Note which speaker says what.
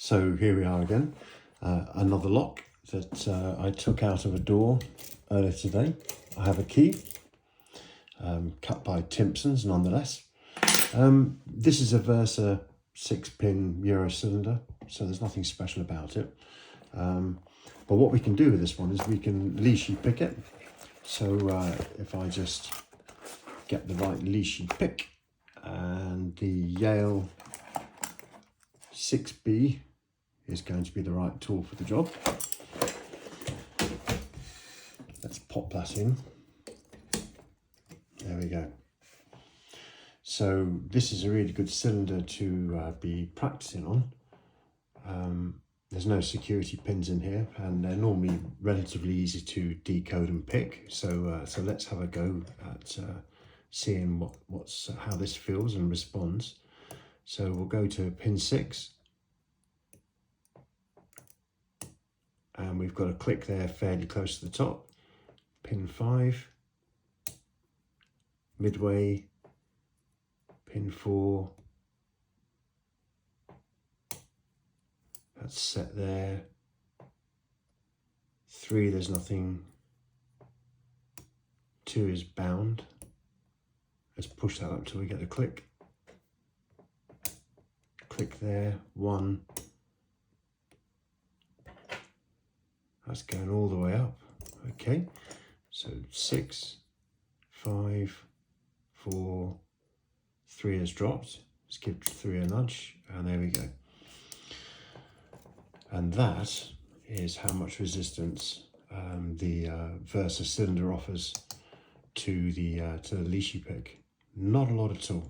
Speaker 1: So here we are again, another lock that I took out of a door earlier today. I have a key, cut by Timpsons nonetheless. This is a Versa 6-pin Euro cylinder, so there's nothing special about it. But what we can do with this one is we can Lishi pick it. So if I just get the right Lishi pick, and the Yale 6B is going to be the right tool for the job. Let's pop that in. There we go. So this is a really good cylinder to be practicing on. There's no security pins in here, and they're normally relatively easy to decode and pick. So let's have a go at seeing how this feels and responds. So we'll go to pin 6, and we've got a click there fairly close to the top. Pin 5, midway, pin 4, that's set there. 3, there's nothing. 2 is bound. Let's push that up till we get the click. Click there. 1. That's going all the way up. Okay, so 6, 5, 4, 3 has dropped. Let's give 3 a nudge, and there we go. And that is how much resistance the Versa cylinder offers to the Lishi pick. Not a lot at all.